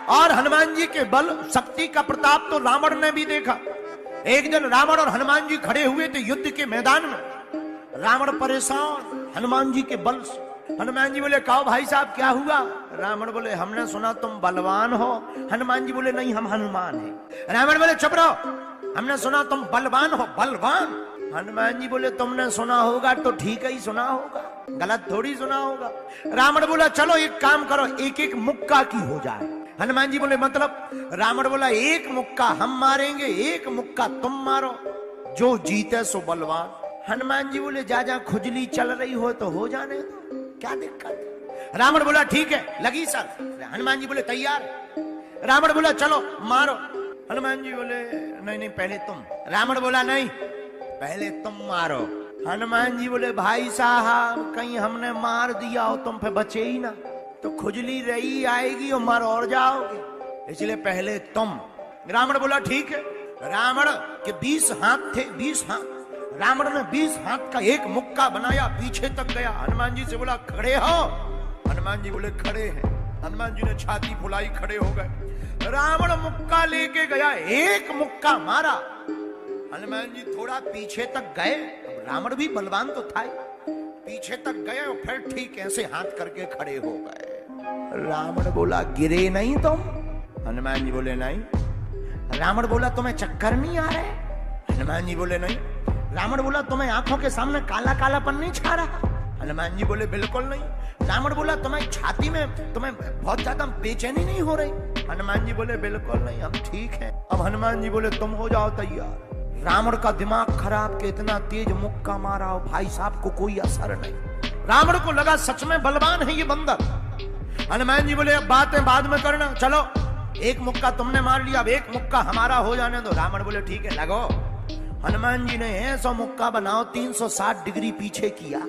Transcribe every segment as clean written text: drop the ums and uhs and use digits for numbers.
और हनुमान जी के बल शक्ति का प्रताप तो रावण ने भी देखा। एक दिन रावण और हनुमान जी खड़े हुए थे युद्ध के मैदान में। रावण परेशान हनुमान जी के बल से। हनुमान जी बोले कहो भाई साहब क्या हुआ? रावण बोले हमने सुना तुम बलवान हो। हनुमान जी बोले नहीं हम हनुमान हैं। रावण बोले चुप रहो, हमने सुना तुम बलवान हो। बलवान? हनुमान जी बोले तुमने सुना होगा तो ठीक ही सुना होगा, गलत थोड़ी सुना होगा। रावण बोला चलो एक काम करो, एक एक मुक्का की हो जाए। हनुमान जी बोले मतलब? रावण बोला एक मुक्का हम मारेंगे, एक मुक्का तुम मारो, जो जीते सो बलवान। हनुमान जी बोले जा जा खुजली चल रही हो तो हो जाने दो, क्या दिक्कत? रावण बोला ठीक है लगी सर। हनुमान जी बोले तैयार। रावण बोला चलो मारो। हनुमान जी बोले नहीं नहीं पहले तुम। रावण बोला नहीं पहले तुम मारो। हनुमान जी बोले भाई साहब कहीं हमने मार दिया हो तुम फिर बचे ही ना, तो खुजली रही आएगी और मर और जाओगे, इसलिए पहले तुम। रावण बोला ठीक है। रावण के 20 हाथ थे, 20 हाथ। रावण ने 20 हाथ का एक मुक्का बनाया, पीछे तक गया। हनुमान जी से बोला खड़े हो? हनुमान जी बोले खड़े हैं। हनुमान जी ने छाती फुलाई, खड़े हो गए। रावण मुक्का लेके गया, एक मुक्का मारा। हनुमान जी थोड़ा पीछे तक गए, रावण भी बलवान तो था, पीछे तक गए और फिर ठीक ऐसे हाथ करके खड़े हो गए। रावण बोला गिरे नहीं तुम? हनुमान जी बोले नहीं। रावण बोला तुम्हें चक्कर नहीं आ रहे? हनुमान जी बोले नहीं। रावण बोला तुम्हें आंखों के सामने काला कालापन नहीं छा रहा? हनुमान जी बोले बिल्कुल नहीं। रावण बोला तुम्हारी छाती में तुम्हें बहुत ज्यादा बेचैनी नहीं हो रही? हनुमान जी बोले बिल्कुल नहीं, हम ठीक हैं। अब हनुमान जी बोले तुम हो जाओ तैयार। रावण का दिमाग खराब के इतना तेज मुक्का मारा और भाई साहब को कोई असर नहीं। रावण को लगा सच में बलवान है ये बंदर। हनुमान जी बोले अब बातें बाद में करना, चलो एक मुक्का तुमने मार लिया, अब एक मुक्का हमारा हो जाने दो। रावण बोले ठीक है लगो। हनुमान जी ने ऐसा मुक्का बनाओ 360 डिग्री पीछे किया।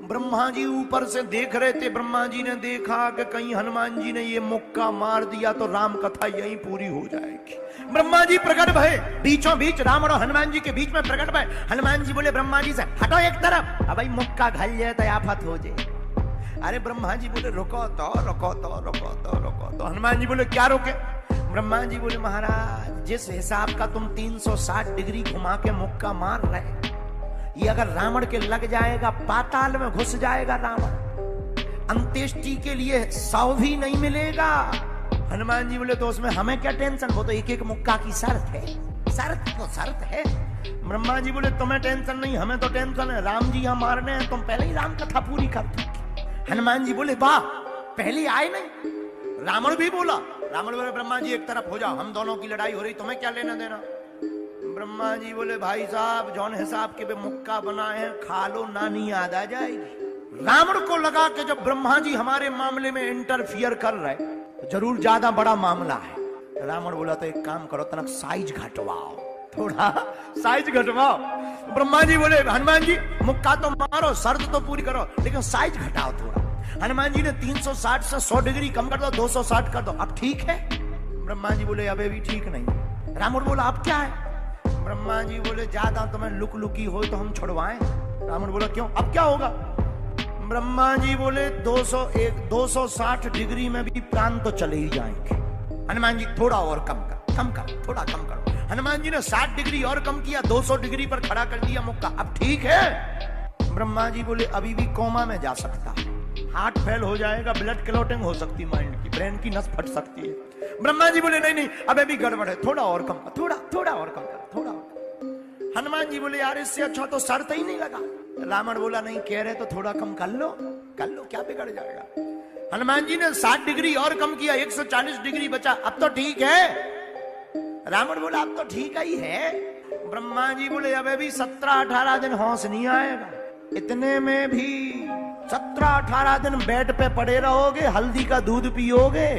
ब्रह्मा जी ऊपर से देख रहे थे। ब्रह्मा जी ने देखा कि कहीं हनुमान जी ने ये मुक्का मार दिया तो राम कथा यहीं पूरी हो जाएगी। ब्रह्मा जी प्रकट भये बीचों बीच, रावण और हनुमान जी के बीच में प्रकट भये। हनुमान जी बोले ब्रह्मा जी से हटो एक तरफ, अब भाई मुक्का घल जाए तो आफत हो जाए। अरे ब्रह्मा जी बोले रुको तो रुको तो रुको तो रुको तो। हनुमान जी बोले क्या रोके? ब्रह्मा जी बोले महाराज जिस हिसाब का तुम 360 डिग्री घुमा के मुक्का मार रहे, ये अगर रावण के लग जाएगा पाताल में घुस जाएगा रावण, अंत्येष्टि के लिए 100 भी नहीं मिलेगा। हनुमान जी बोले तो उसमें हमें क्या टेंशन, वो तो एक एक मुक्का की शर्त है, शर्त तो शर्त है। ब्रह्मा जी बोले तुम्हें टेंशन नहीं, हमें तो टेंशन है, राम जी यहाँ मारने हैं, तुम पहले ही राम कथा पूरी कर दो। हनुमान जी बोले वाह पहले आए नहीं। रावण भी बोला, रावण बोले ब्रह्मा जी एक तरफ हो जाओ, हम दोनों की लड़ाई हो रही, तुम्हें क्या लेना देना? ब्रह्मा जी बोले भाई साहब जौन हिसाब के मुक्का बनाए हैं खा लो, नानी याद आ जाएगी। रावण को लगा कि जब ब्रह्मा जी हमारे मामले में इंटरफियर कर रहे तो जरूर ज्यादा बड़ा मामला है। रावण बोला तो एक काम करो तनक साइज घटवाओ, थोड़ा साइज घटवाओ। ब्रह्मा जी बोले हनुमान जी मुक्का तो मारो, शर्त तो पूरी करो, लेकिन साइज घटाओ थोड़ा। हनुमान जी ने 360 से 100 डिग्री कम कर दो, 260 कर दो, अब ठीक है? ब्रह्मा जी बोले अबे भी ठीक नहीं। रावण बोला अब क्या है? ब्रह्मा जी बोले ज्यादा तुम्हें लुक लुकी हो तो हम छुड़वाएं। रावण बोला क्यों, अब क्या होगा? ब्रह्मा जी बोले 260 डिग्री में भी प्राण तो चले ही जाएंगे। हनुमान जी थोड़ा और कम करो, थोड़ा कम करो। हनुमान जी ने 60 डिग्री और कम किया, 200 डिग्री पर खड़ा कर दिया मुक्का, अब ठीक है? ब्रह्मा जी बोले अभी भी कोमा में जा सकता है, हार्ट फेल हो जाएगा, ब्लड क्लॉटिंग हो सकती है, माइंड की ब्रेन की नस फट सकती है। ब्रह्मा जी बोले नहीं नहीं अबे भी गड़बड़ है, थोड़ा और कम कर, थोड़ा और कम कर, थोड़ा और। हनुमान जी बोले यार इससे अच्छा तो शर्त ही नहीं लगा। रावण बोला नहीं कह रहे तो थोड़ा कम कर लो क्या बिगड़ जाएगा। हनुमान जी ने 60 डिग्री और कम किया, 140 डिग्री बचा, अब तो ठीक है। रावण बोला अब तो ठीक ही है। ब्रह्मा जी बोले अबे भी 17-18 दिन होश नहीं आएगा, इतने में भी 17-18 दिन बेड पे पड़े रहोगे, हल्दी का दूध पियोगे,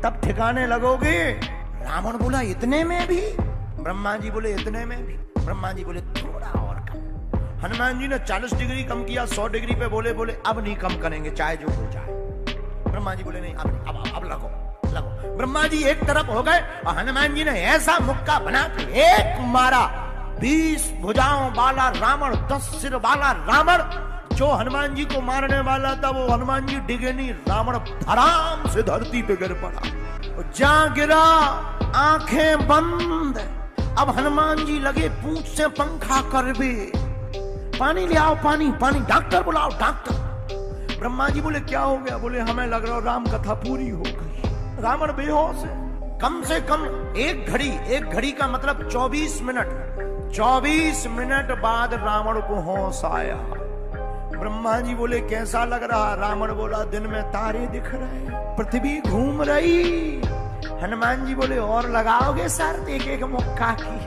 तब ठिकाने लगोगे। रावण बोला इतने में भी? ब्रह्मा जी बोले इतने में भी। ब्रह्मा जी बोले थोड़ा और कम। हनुमान जी ने 40 डिग्री कम किया, 100 डिग्री पे बोले अब नहीं कम करेंगे चाहे जो हो जाए। ब्रह्मा जी बोले नहीं अब लगो। ब्रह्मा जी एक तरफ हो गए और हनुमान जी ने ऐसा मुक्का बना के एक मारा, 20 भुजाओं वाला रावण, 10 सिर वाला रावण। जो हनुमान जी को मारने वाला था वो हनुमान जी डिगे नहीं, रावण आराम से धरती पे गिर पड़ा। और जा गिरा, आंखें बंद। अब हनुमान जी लगे पूंछ से पंखा करवे, पानी ले आओ, पानी पानी, डॉक्टर बुलाओ डॉक्टर। ब्रह्मा जी बोले क्या हो गया? बोले हमें लग रहा राम कथा पूरी हो गई। रावण बेहोश है। कम से कम एक घड़ी का मतलब 24 मिनट। 24 मिनट बाद रावण को होश आया। ब्रह्मा जी बोले कैसा लग रहा? रावण बोला दिन में तारे दिख रहे, पृथ्वी घूम रही। हनुमान जी बोले और लगाओगे सर एक एक मुक्का की?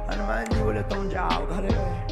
हनुमान जी बोले तुम जाओ घर।